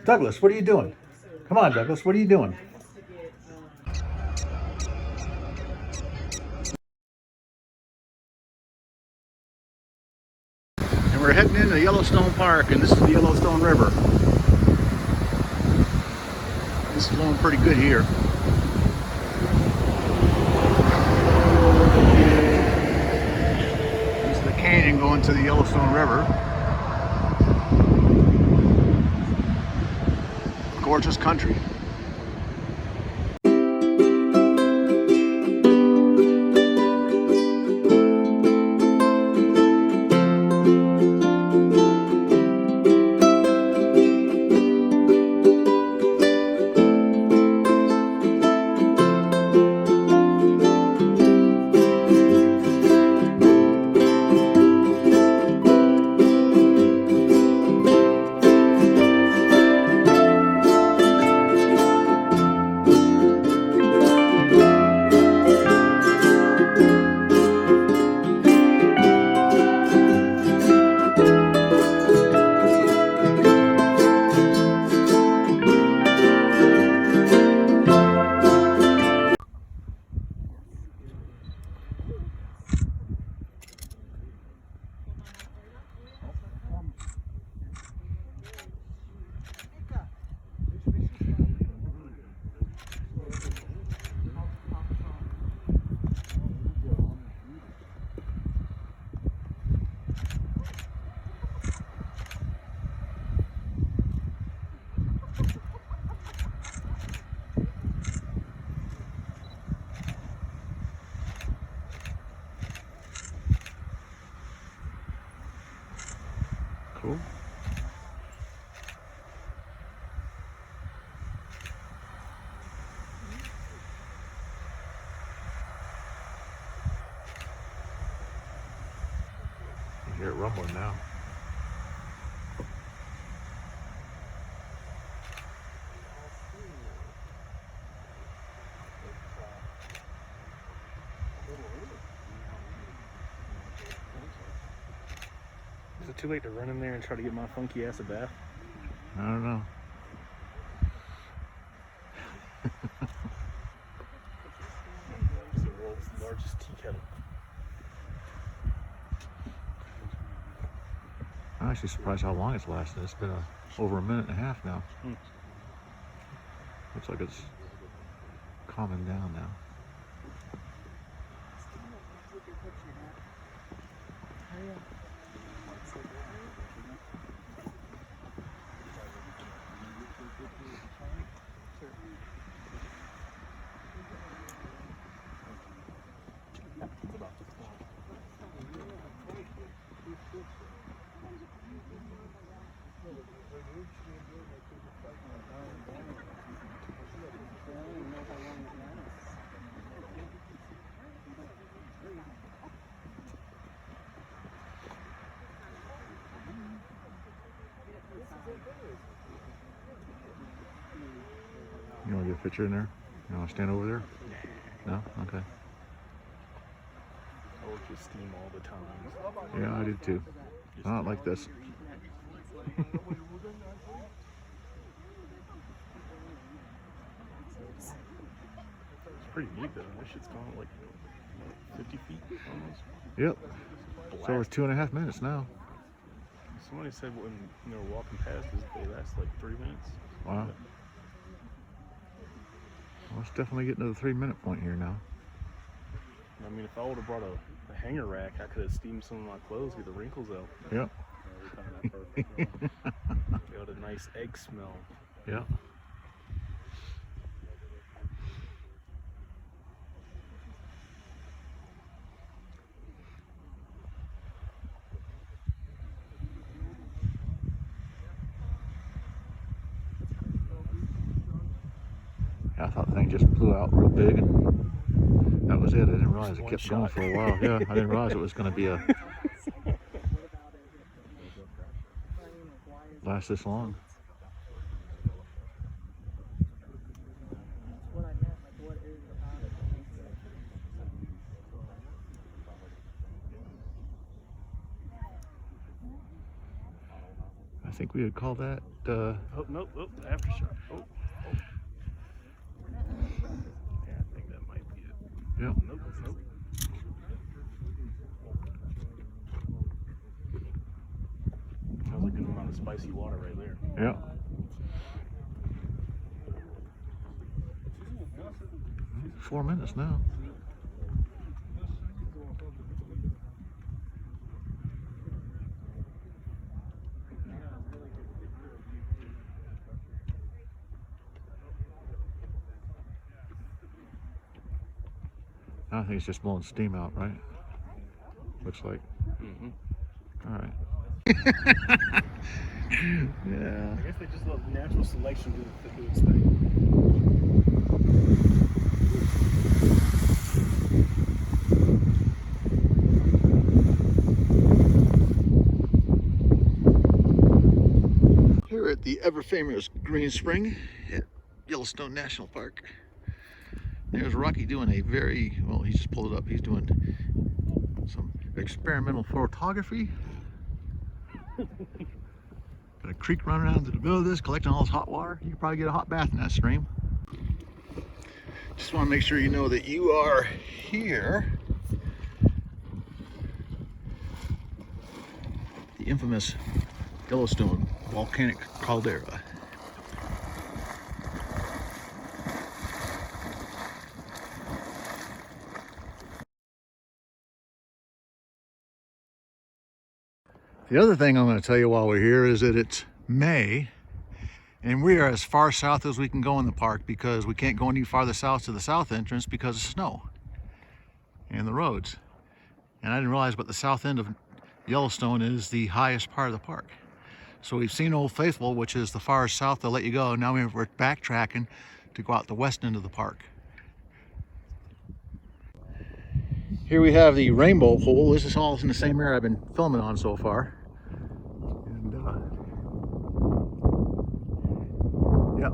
Douglas, what are you doing? Come on, Douglas, what are you doing? And we're heading into Yellowstone Park, and this is the Yellowstone River. This is flowing pretty good here. This is the canyon going to the Yellowstone River. Gorgeous country. Cool. You hear it rumbling now. Is it too late to run in there and try to get my funky ass a bath? I don't know. It's the world's largest tea kettle. I'm actually surprised how long it's lasted. It's been over a minute and a half now. Looks like it's calming down now. You want to get a picture in there? You want to stand over there? No? Okay. I work with steam all the time. Yeah, I do too. Not like this. It's pretty neat though. This shit's gone like 50 feet almost. Yep. Blast. So it's 2.5 minutes now. Somebody said when they were walking past this, they last like 3 minutes. Wow. Well, it's definitely getting to the 3-minute point here now. I mean, if I would have brought a hanger rack, I could have steamed some of my clothes, get the wrinkles out. Yep. Got a nice egg smell. Yep. I thought the thing just blew out real big, and that was it. I didn't realize it kept going for a while. Yeah, I didn't realize it was going to be last this long. think we would call that. Oh, nope, oh, aftershock. Oh. Yeah, I think that might be it. Yeah. Nope. Sounds like a good amount of spicy water right there. Yeah. Mm, 4 minutes now. I think it's just blowing steam out, right? Looks like. Mm-hmm. All right. Yeah. I guess they just let natural selection do its thing. Here at the ever famous Green Spring at Yellowstone National Park. There's Rocky doing a very, well, he just pulled it up. He's doing some experimental photography. Got a creek running down to the middle of this, collecting all this hot water. You could probably get a hot bath in that stream. Just want to make sure you know that you are here. The infamous Yellowstone volcanic caldera. The other thing I'm going to tell you while we're here is that it's May and we are as far south as we can go in the park because we can't go any farther south to the south entrance because of snow and the roads. And I didn't realize, but the south end of Yellowstone is the highest part of the park. So we've seen Old Faithful, which is the farthest south they'll let you go. Now we're backtracking to go out the west end of the park. Here we have the rainbow pool. This is all in the same area I've been filming on so far. And yeah,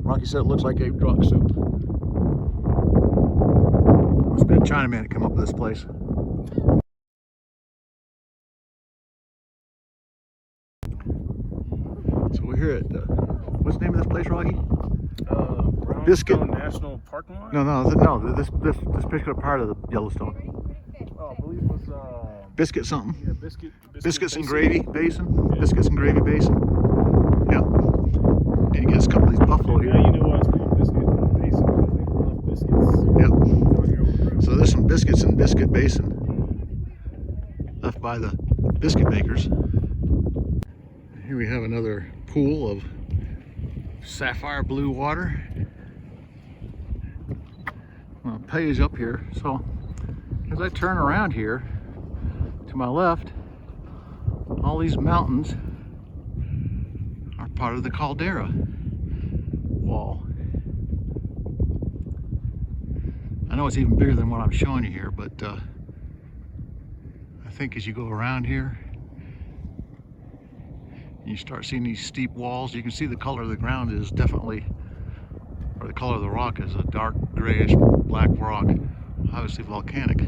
Rocky said it looks like a rock soup. Must be a Chinaman to come up with this place. So we're here at what's the name of this place, Rocky? Biscuit National Parking Lot? No. This particular part of the Yellowstone. Oh, I believe it was Biscuit something. Yeah, Biscuits and Gravy Basin. Yeah. Biscuits and Gravy Basin. Yeah. And you get a couple of these buffalo here. Yeah, you know why it's called Biscuit Basin? Because they love biscuits. Yeah. So there's some biscuits in Biscuit Basin left by the biscuit makers. Here we have another pool of sapphire blue water. Well, Pay's up here, so as I turn around here to my left, all these mountains are part of the caldera wall. I know it's even bigger than what I'm showing you here, but I think as you go around here, you start seeing these steep walls. You can see the color of the ground is definitely, or the color of the rock is a dark grayish black rock, obviously volcanic.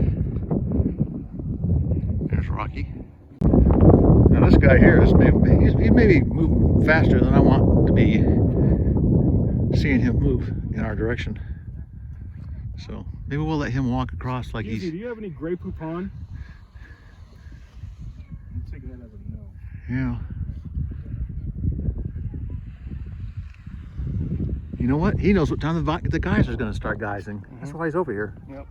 There's Rocky. Now this guy here is he's maybe moving faster than I want to be seeing him move in our direction. So maybe we'll let him walk across like Easy, he's. do you have any Grey Poupon? I'm taking that as a no. Yeah. You know what? He knows what time the geyser's going to start geysing. That's why he's over here. Yep.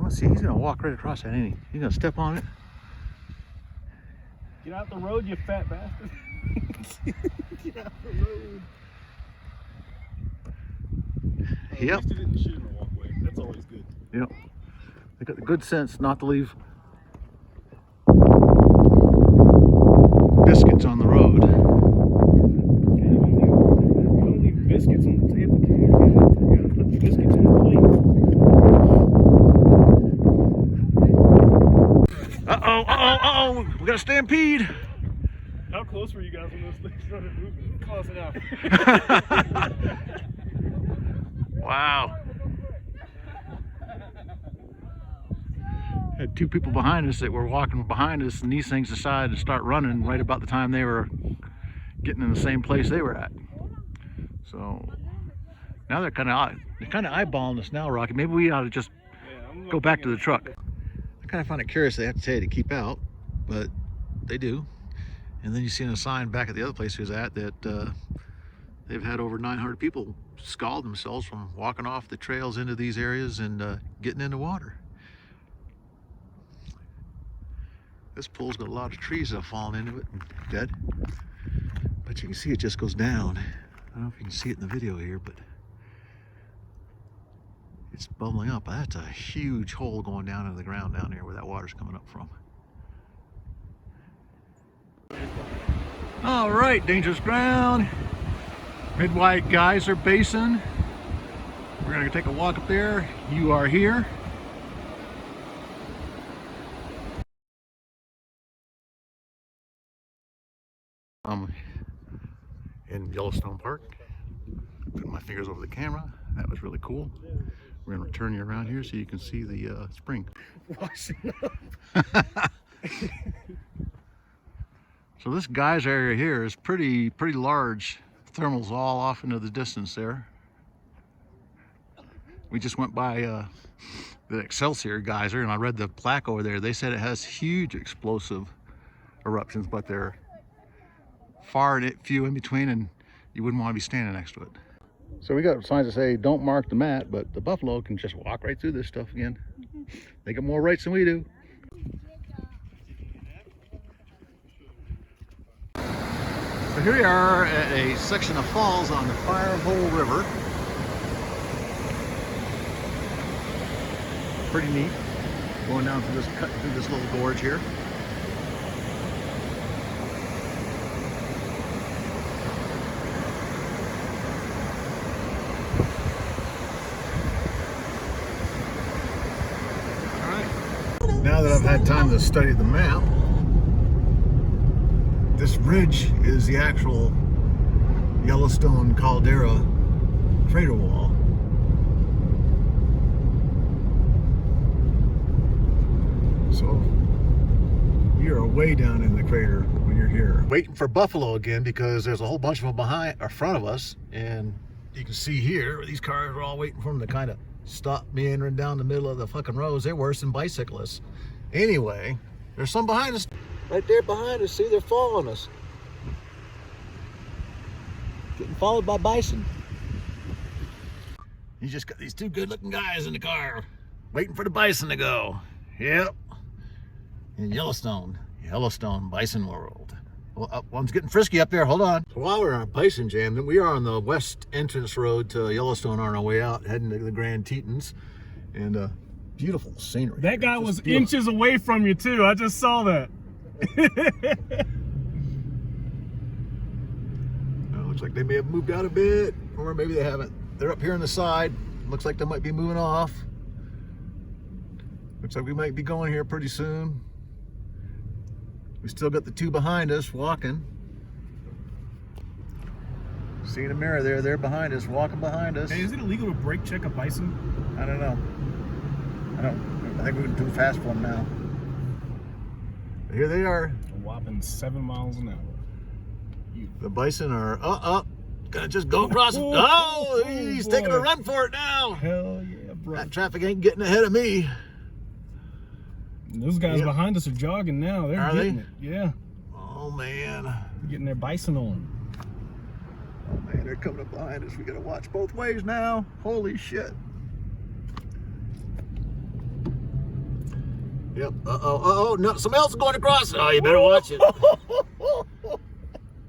Let's see. He's going to walk right across that, ain't he? He's going to step on it. Get out the road, you fat bastard. Get out the road. Yep. At least he didn't shit in the walkway. That's always good. Yep. They got the good sense not to leave biscuits on the road. Yeah, you don't leave biscuits on the table. You gotta put the biscuits on the plate. Uh-oh. We got a stampede. How close were you guys when those things started moving? Close enough. Wow. Had two people behind us that were walking behind us, and these things decided to start running right about the time they were getting in the same place they were at. So now they're kind of eyeballing us now, Rocky. Maybe we ought to just go back to the truck. I kind of find it curious they have to tell you to keep out, but they do. And then you see a sign back at the other place he was at that they've had over 900 people scald themselves from walking off the trails into these areas and getting into water. This pool's got a lot of trees that have fallen into it and dead. But you can see it just goes down. I don't know if you can see it in the video here, but it's bubbling up. That's a huge hole going down into the ground down there where that water's coming up from. All right, dangerous ground. Mid-White Geyser Basin. We're gonna take a walk up there. You are here. In Yellowstone Park. Putting my fingers over the camera. That was really cool. We're gonna turn you around here so you can see the spring. Washing up. So this geyser area here is pretty large. Thermals all off into the distance there. We just went by the Excelsior geyser, and I read the plaque over there. They said it has huge explosive eruptions, but they're far and few in between, and you wouldn't want to be standing next to it. So we got signs that say don't mark the mat, but the buffalo can just walk right through this stuff again. They got more rights than we do. So here we are at a section of falls on the Firehole River. Pretty neat. Going down through this cut through this little gorge here. All right. Now that I've had time to study the map, this ridge is the actual Yellowstone Caldera crater wall. So you're way down in the crater when you're here. Waiting for buffalo again because there's a whole bunch of them behind or front of us, and you can see here these cars are all waiting for them to kind of stop meandering down the middle of the fucking roads. They're worse than bicyclists. Anyway, there's some behind us. Right there behind us, see, they're following us. Getting followed by bison. You just got these two good-looking guys in the car, waiting for the bison to go. Yep. In Yellowstone Bison World. Well, one's getting frisky up there, hold on. So while we're on Bison Jam, we are on the west entrance road to Yellowstone on our way out, heading to the Grand Tetons. And beautiful scenery. That guy was inches away from you too. I just saw that. Looks like they may have moved out a bit, or maybe they haven't. They're up here on the side. Looks like they might be moving off. Looks like we might be going here pretty soon. We still got the two behind us walking. See the mirror there, they're behind us, walking behind us. Hey, is it illegal to brake check a bison? I don't know. I think we're too fast for them now. But here they are. A whopping 7 miles an hour. The bison are gonna just go across. Oh, he's taking a run for it now. Hell yeah, bro. That traffic ain't getting ahead of me. Those guys behind us are jogging now. They're getting it. Yeah. Oh man. They're getting their bison on. Oh man, they're coming up behind us. We gotta watch both ways now. Holy shit. Yep. No, something else is going across. Oh, you better watch it.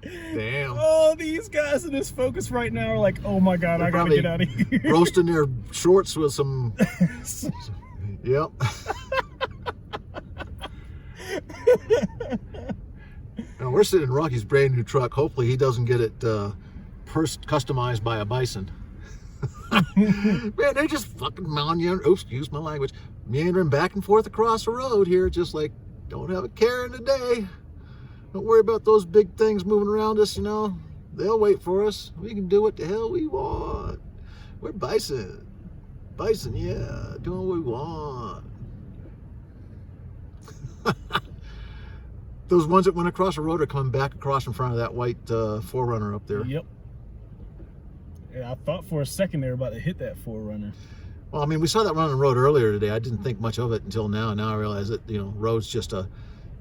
Damn. Oh, these guys in this focus right now are like, oh my God, I gotta get out of here. Roasting their shorts with some. Yep. Now we're sitting in Rocky's brand new truck. Hopefully he doesn't get it customized by a bison. Man, they're just fucking meandering. Oops, excuse my language. Meandering back and forth across the road here, just like don't have a care in the day. Don't worry about those big things moving around us, you know. They'll wait for us. We can do what the hell we want. We're bison. Bison, yeah, doing what we want. Those ones that went across the road are coming back across in front of that white 4Runner up there. Yep. Yeah, I thought for a second they were about to hit that 4Runner. Well, I mean, we saw that running the road earlier today. I didn't think much of it until now. Now I realize that, you know, road's just a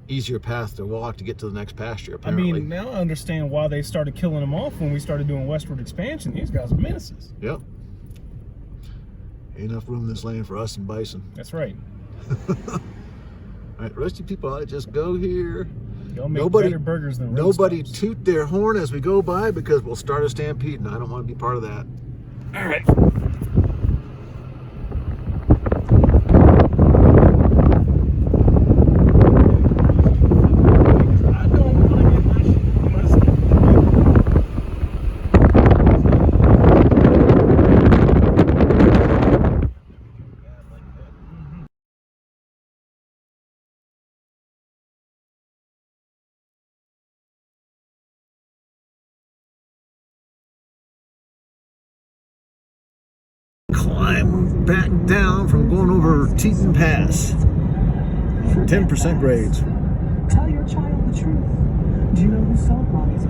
easier path to walk to get to the next pasture, apparently. I mean, now I understand why they started killing them off when we started doing westward expansion. These guys are menaces. Yep. Ain't enough room in this land for us and bison. That's right. All right, the rest of you people ought to just go here. Y'all make better burgers than road Nobody stops. toot their horn as we go by because we'll start a stampede, and I don't want to be part of that. All right. I don't want to get my shit messed up. Climb back down from going over Teton Pass. 10% grades. Tell your child the truth. Do you know who sold Mommy's?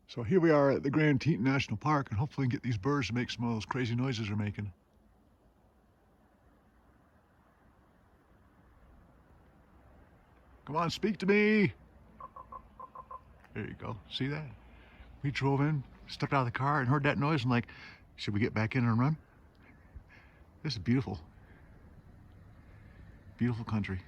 So here we are at the Grand Teton National Park, and hopefully get these birds to make some of those crazy noises they're making. Come on, speak to me. There you go. See that? We drove in, stepped out of the car, and heard that noise, and like, should we get back in and run? This is beautiful. Beautiful country.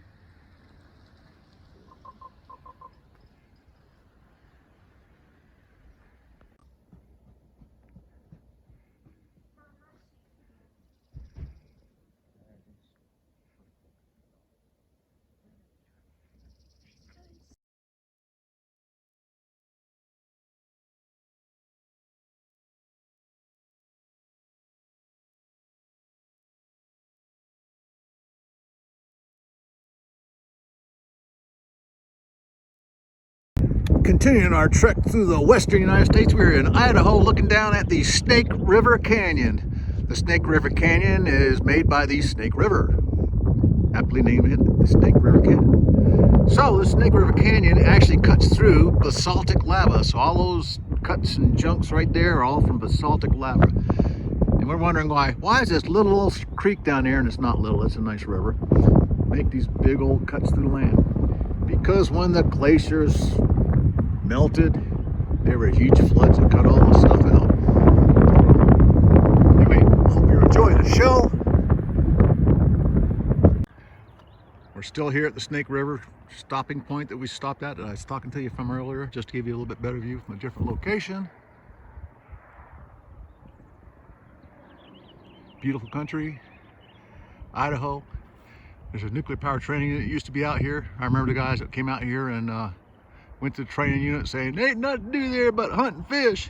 Continuing our trek through the western United States, we're in Idaho looking down at the Snake River Canyon. The Snake River Canyon is made by the Snake River. Aptly named it the Snake River Canyon. So the Snake River Canyon actually cuts through basaltic lava. So all those cuts and junks right there are all from basaltic lava. And we're wondering why is this little creek down there, and it's not little, it's a nice river, make these big old cuts through the land? Because when the glaciers melted, there were huge floods that cut all this stuff out. Anyway, hope you're enjoying the show. We're still here at the Snake River stopping point that we stopped at that I was talking to you from earlier, just to give you a little bit better view from a different location. Beautiful country, Idaho. There's a nuclear power training unit that used to be out here. I remember the guys that came out here and went to the training unit saying, there ain't nothing to do there but hunt and fish.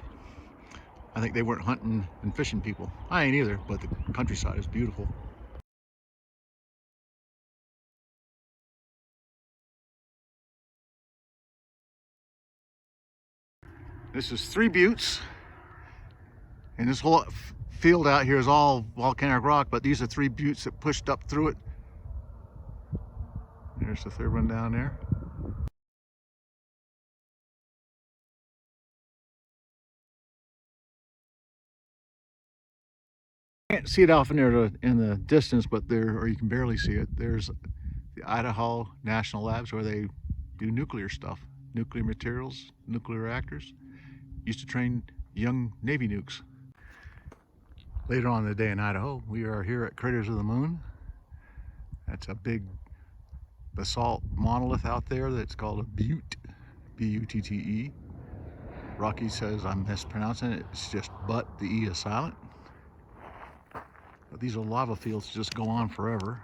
I think they weren't hunting and fishing people. I ain't either, but the countryside is beautiful. This is Three Buttes, and this whole field out here is all volcanic rock, but these are three buttes that pushed up through it. There's the third one down there. Can't see it off in there in the distance, but there, or you can barely see it. There's the Idaho National Labs where they do nuclear stuff, nuclear materials, nuclear reactors. Used to train young Navy nukes. Later on in the day in Idaho, we are here at Craters of the Moon. That's a big basalt monolith out there that's called a butte, B-U-T-T-E. Rocky says I'm mispronouncing it. It's just but, the E is silent. But these are lava fields that just go on forever.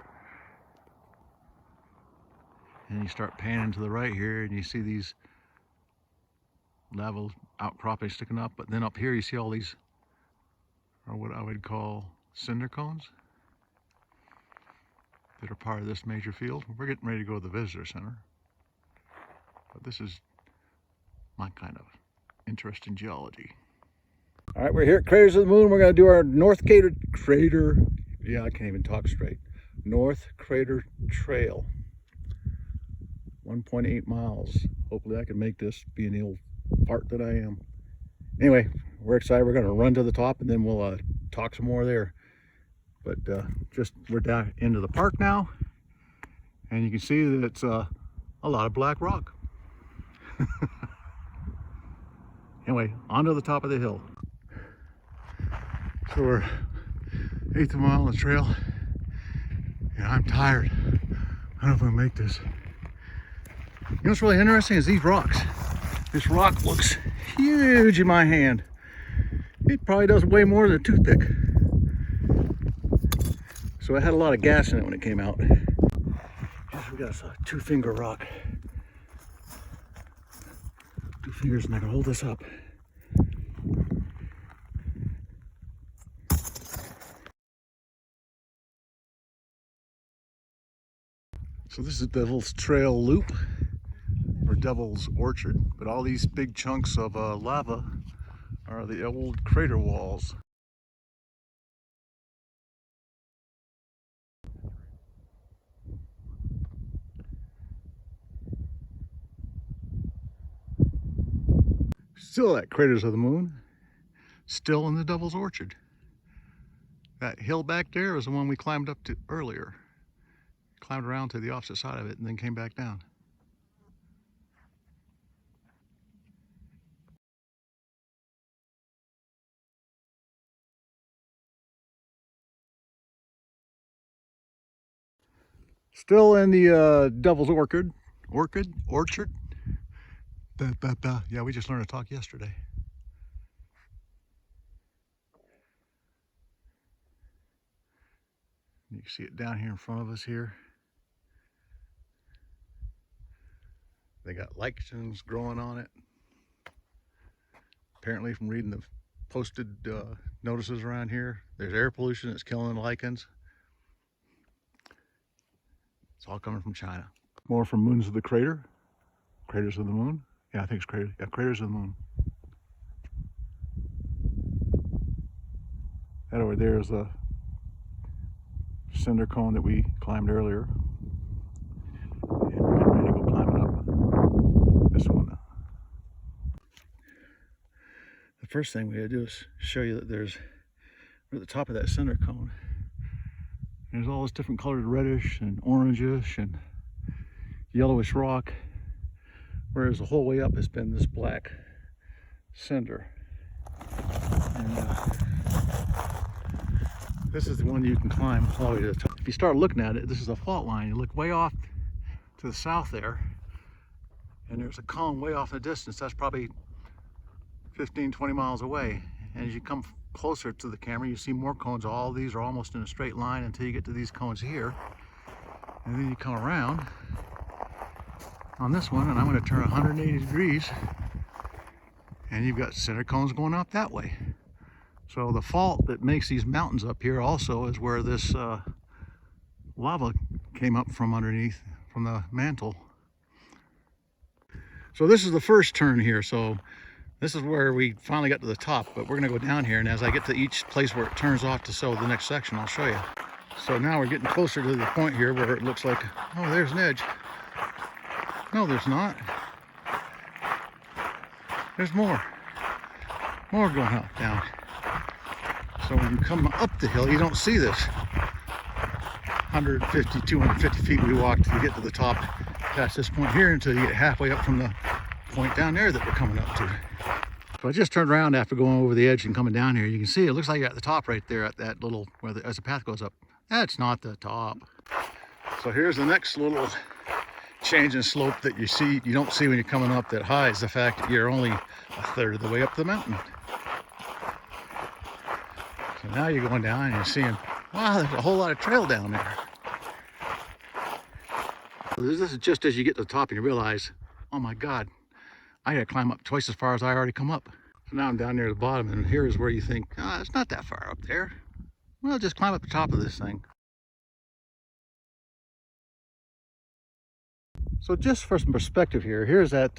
And you start panning to the right here and you see these lava outcroppings sticking up, but then up here you see all these are what I would call cinder cones that are part of this major field. We're getting ready to go to the visitor center, but this is my kind of interest in geology. All right, we're here at Craters of the Moon. We're going to do our North Crater, yeah, I can't even talk straight. North Crater Trail, 1.8 miles. Hopefully I can make this, being the old fart that I am. Anyway, we're excited. We're going to run to the top and then we'll talk some more there. But we're down into the park now, and you can see that it's a lot of black rock. Anyway, onto the top of the hill. So we're 8th mile on the trail, and I'm tired. I don't know if I'm gonna make this. You know what's really interesting is these rocks. This rock looks huge in my hand. It probably does way more than a toothpick. So it had a lot of gas in it when it came out. Yes, we got a 2-finger rock. 2 fingers and I can hold this up. So this is Devil's Trail Loop, or Devil's Orchard, but all these big chunks of lava are the old crater walls. Still at Craters of the Moon, still in the Devil's Orchard. That hill back there is the one we climbed up to earlier. Climbed around to the opposite side of it and then came back down. Still in the Devil's Orchard. Orchard? Yeah, we just learned to talk yesterday. You can see it down here in front of us here. They got lichens growing on it. Apparently from reading the posted notices around here, there's air pollution that's killing the lichens. It's all coming from China. More from Moons of the Crater. Craters of the Moon. Yeah, I think it's Craters. Yeah, Craters of the Moon. That over there is a cinder cone that we climbed earlier. And we're getting ready to go climbing up this one. The first thing we gotta do is show you that we're at the top of that cinder cone. There's all this different colored reddish and orangish and yellowish rock, whereas the whole way up has been this black cinder. And this is the one you can climb all the way to the top. If you start looking at it, this is a fault line. You look way off to the south there, and there's a cone way off in the distance. That's probably 15, 20 miles away. And as you come closer to the camera, you see more cones. All these are almost in a straight line until you get to these cones here. And then you come around on this one, and I'm going to turn 180 degrees, and you've got cinder cones going up that way. So the fault that makes these mountains up here also is where this lava came up from underneath, from the mantle. So this is the first turn here. So this is where we finally got to the top, but we're gonna go down here, and as I get to each place where it turns off to show the next section, I'll show you. So now we're getting closer to the point here where it looks like, oh, there's an edge. No, there's not. There's more. More going up, down. So when you come up the hill, you don't see this 150, 250 feet we walked to get to the top past this point here until you get halfway up from the point down there that we're coming up to. So I just turned around after going over the edge and coming down here. You can see it looks like you're at the top right there at that little, as the path goes up. That's not the top. So here's the next little change in slope that you don't see when you're coming up that hides the fact that you're only a third of the way up the mountain. So now you're going down and you're seeing, wow, there's a whole lot of trail down there. So this is just as you get to the top and you realize, oh my God, I gotta climb up twice as far as I already come up. Now I'm down near the bottom, and here is where you think, ah, it's not that far up there. Well, just climb up the top of this thing. So just for some perspective here, here's that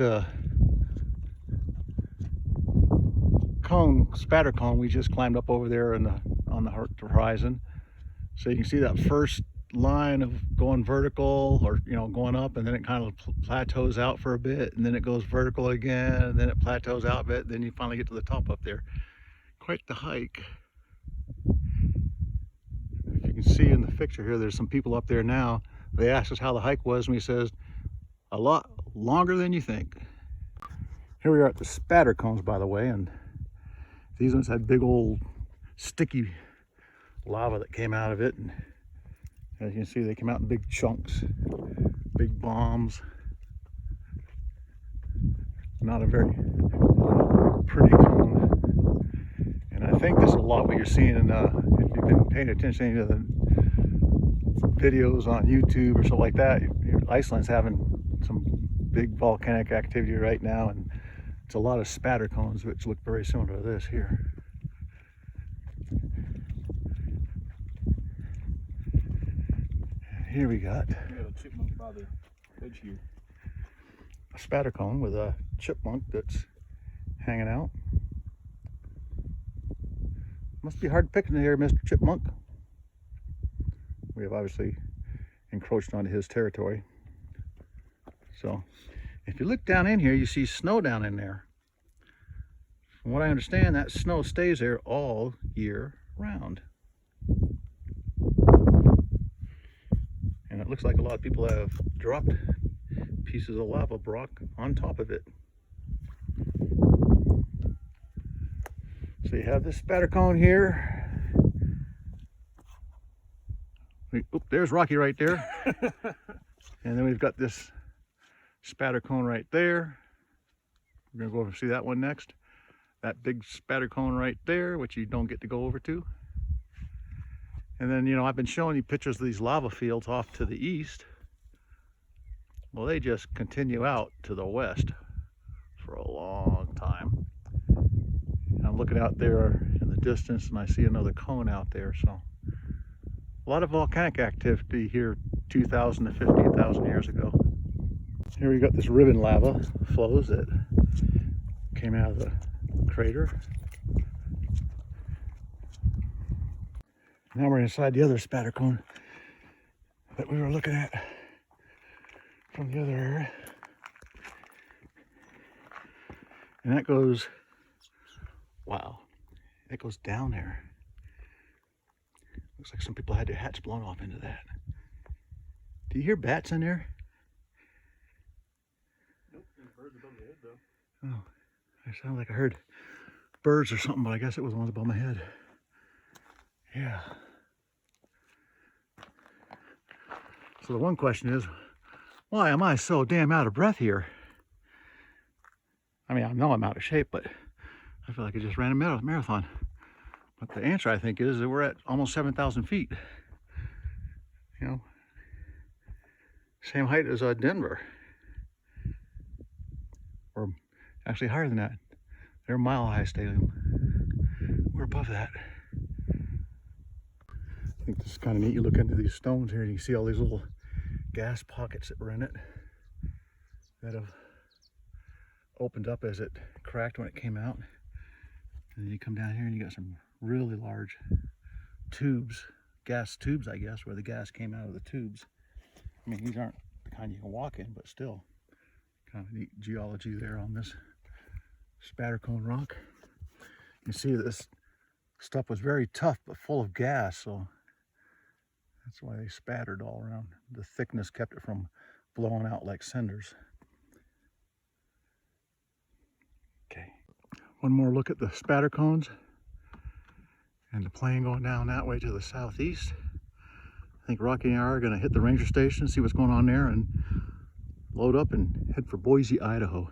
cone, spatter cone we just climbed up over there on the horizon. So you can see that first line of going vertical, or going up, and then it kind of plateaus out for a bit, and then it goes vertical again, and then it plateaus out a bit, then you finally get to the top up there. Quite the hike. If you can see in the picture here, there's some people up there now. They asked us how the hike was, and we says, a lot longer than you think. Here we are at the spatter cones, by the way, and these ones had big old sticky lava that came out of it, and as you can see, they came out in big chunks, big bombs. Not a very pretty cone. And I think this is a lot what you're seeing in, if you've been paying attention to the videos on YouTube or something like that, Iceland's having some big volcanic activity right now, and it's a lot of spatter cones which look very similar to this here. Here we got a chipmunk by the edge here. a spatter cone with a chipmunk that's hanging out. Must be hard picking here, Mr. Chipmunk. We have obviously encroached onto his territory. So if you look down in here, you see snow down in there. From what I understand, that snow stays there all year round. And it looks like a lot of people have dropped pieces of lava rock on top of it. So you have this spatter cone here. Oop, there's Rocky right there. And then we've got this spatter cone right there. We're gonna go over and see that one next. That big spatter cone right there, which you don't get to go over to. And then, I've been showing you pictures of these lava fields off to the east. Well, they just continue out to the west for a long time. And I'm looking out there in the distance, and I see another cone out there. So a lot of volcanic activity here 2,000 to 15,000 years ago. Here we got this ribbon lava flows that came out of the crater. Now we're inside the other spatter cone that we were looking at from the other area. And that goes, wow, it goes down there. Looks like some people had their hats blown off into that. Do you hear bats in there? Nope, there's birds above the head though. Oh, it sounded like I heard birds or something, but I guess it was the ones above my head. Yeah. So the one question is, why am I so damn out of breath here? I mean, I know I'm out of shape, but I feel like I just ran a marathon. But the answer, I think, is that we're at almost 7,000 feet. Same height as Denver. Or actually higher than that. They're Mile High Stadium. We're above that. I think this is kind of neat. You look into these stones here and you see all these little gas pockets that were in it that have opened up as it cracked when it came out. And then you come down here and you got some really large tubes, gas tubes, I guess, where the gas came out of the tubes. I mean, these aren't the kind you can walk in, but still kind of neat geology there on this spatter cone rock. You see this stuff was very tough but full of gas, so that's why they spattered all around. The thickness kept it from blowing out like cinders. Okay, one more look at the spatter cones and the plane going down that way to the southeast. I think Rocky and I are going to hit the ranger station, see what's going on there, and load up and head for Boise, Idaho.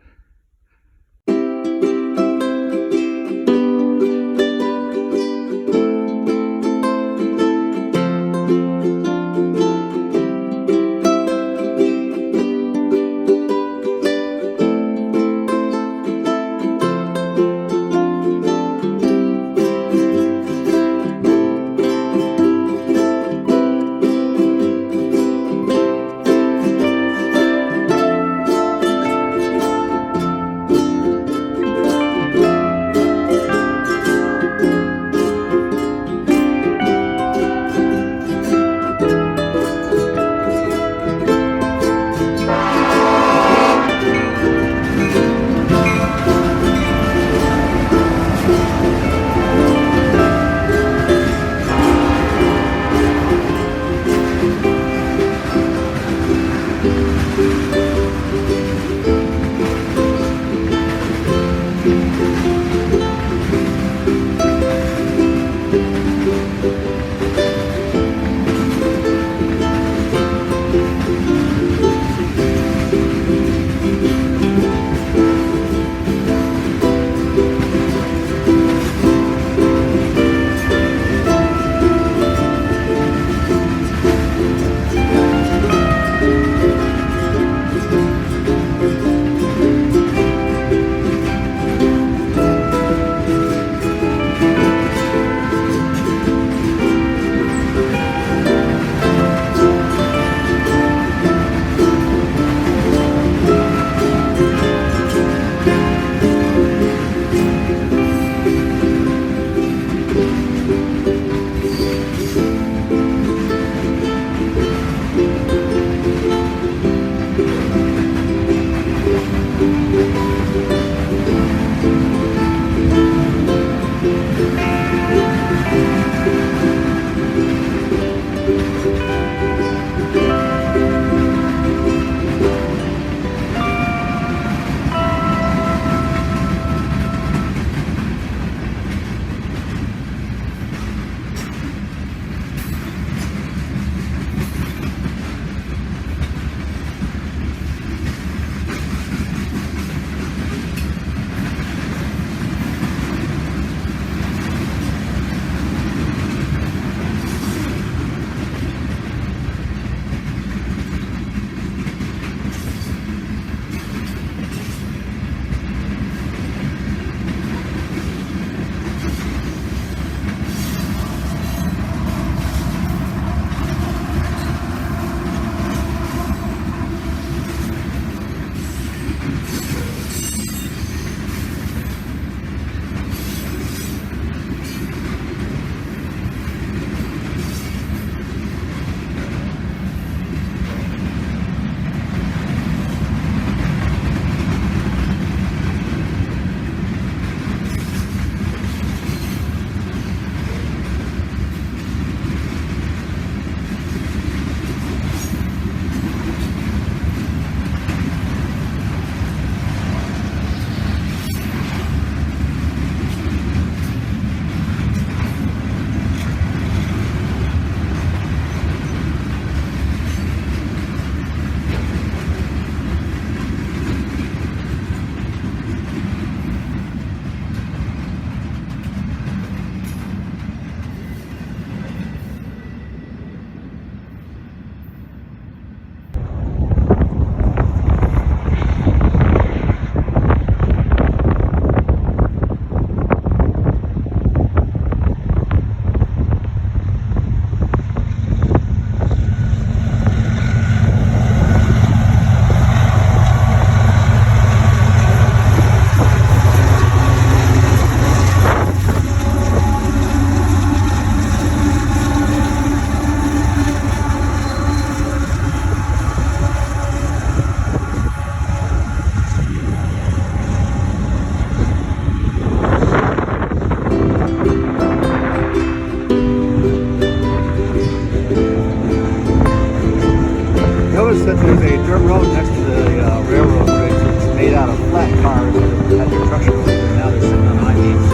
said there's a dirt road next to the railroad bridge that's made out of flat cars that had their trucks go over, and now they're sitting on I-beams.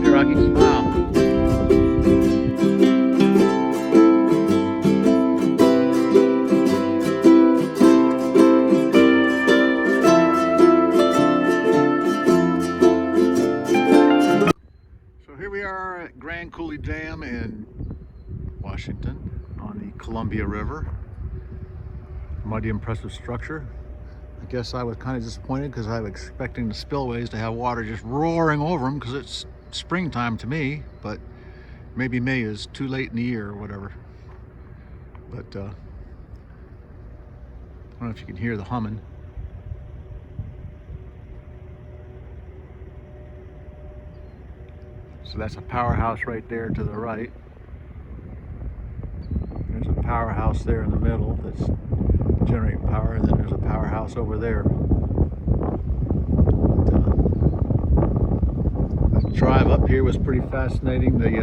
Rocky, smile. So here we are at Grand Coulee Dam in Washington on the Columbia River. Mighty impressive structure. I guess I was kind of disappointed because I was expecting the spillways to have water just roaring over them because it's springtime to me, but maybe May is too late in the year or whatever. But I don't know if you can hear the humming. So that's a powerhouse right there to the right. There's a powerhouse there in the middle that's generating power, and then there's a powerhouse over there. The drive up here was pretty fascinating. They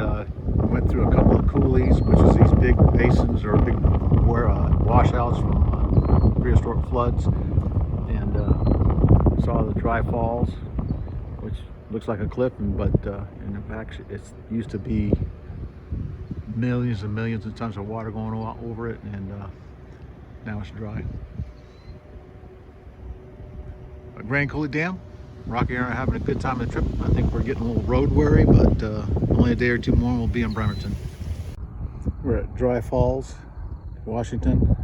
went through a couple of coulees, which is these big basins or big washouts from prehistoric floods, and saw the dry falls, which looks like a cliff, but in fact it used to be millions and millions of tons of water going over it, and now it's dry. Grand Coulee Dam. Rocky and I are having a good time of the trip. I think we're getting a little road weary, but only a day or two more and we'll be in Bremerton. We're at Dry Falls, Washington.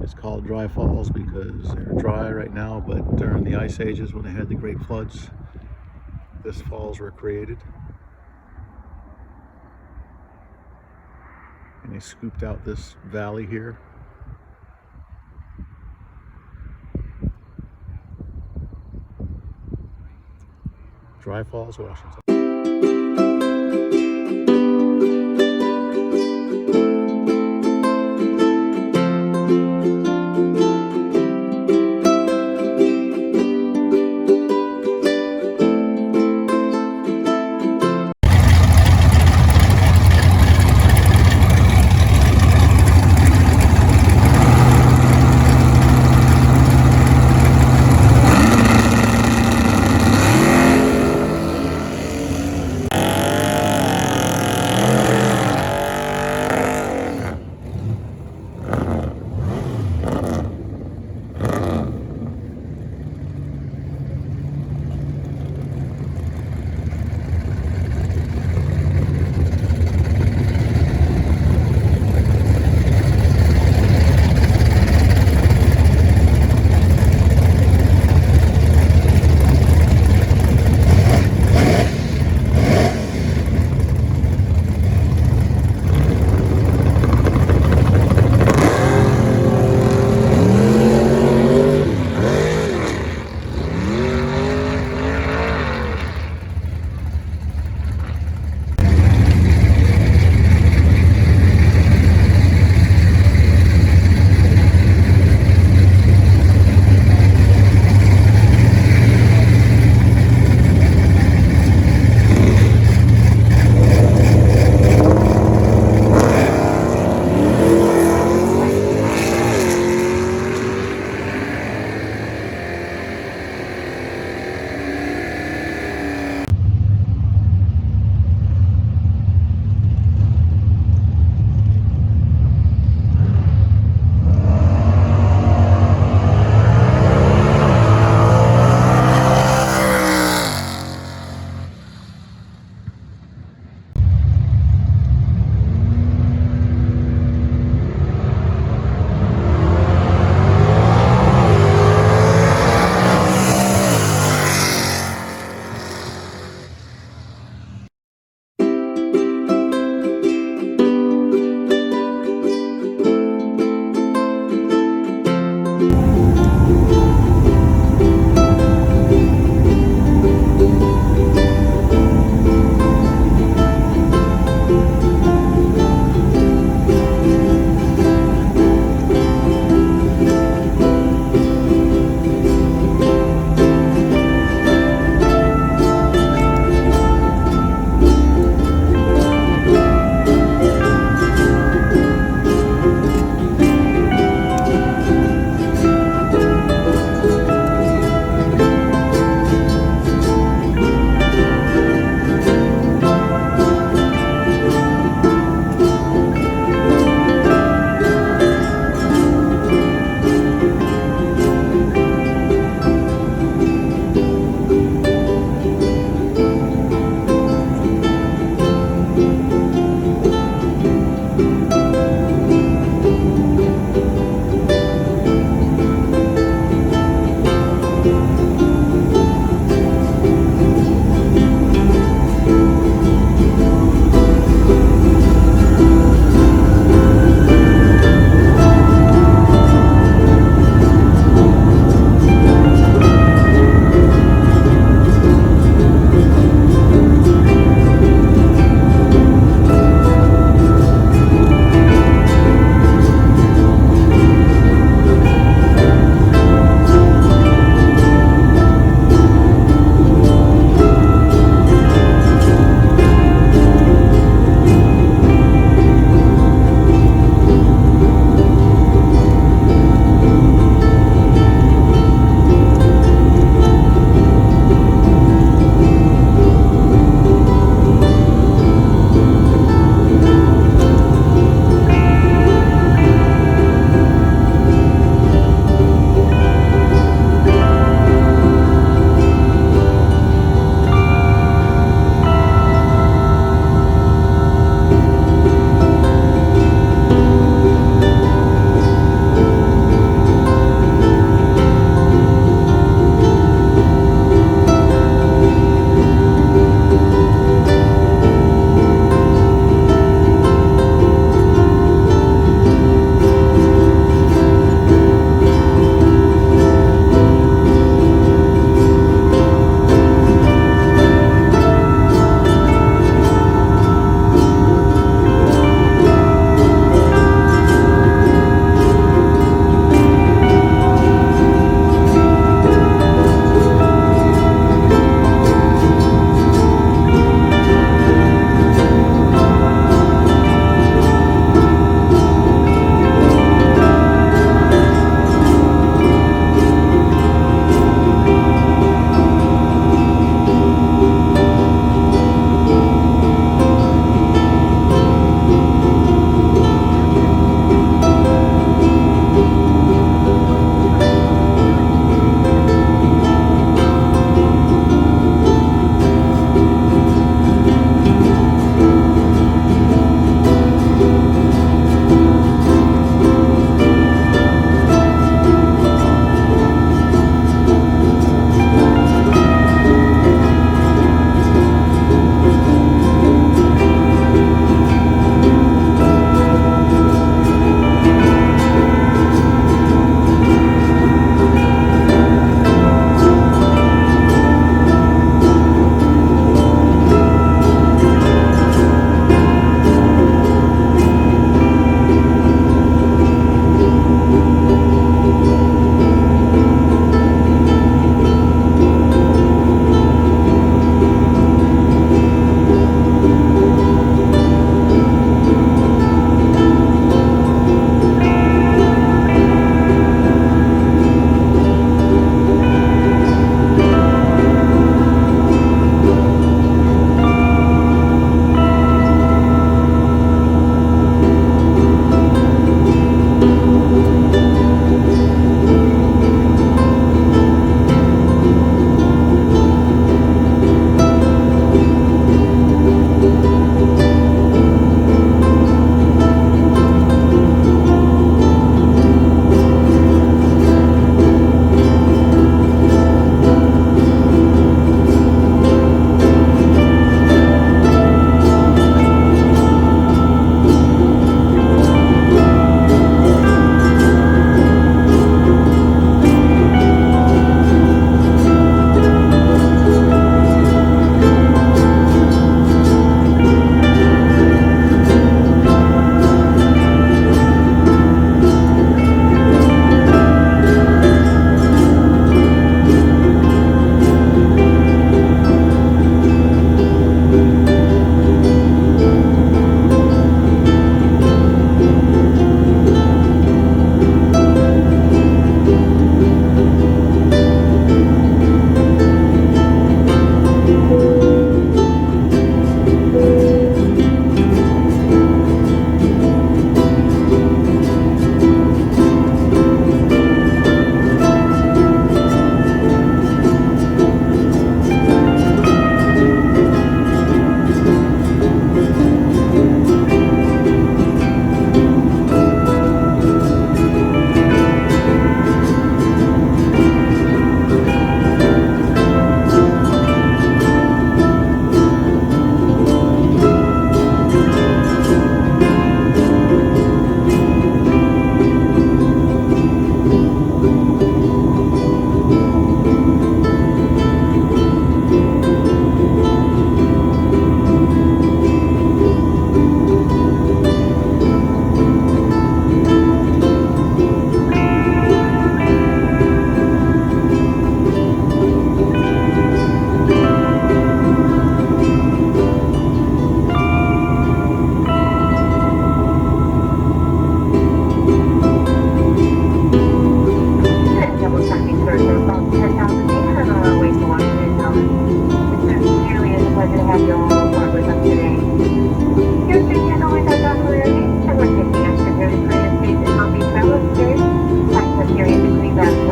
It's called Dry Falls because they're dry right now, but during the ice ages when they had the great floods, these falls were created. And they scooped out this valley here. Dry Falls, Washington.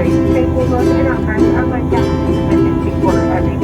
Tables and offers are like that before every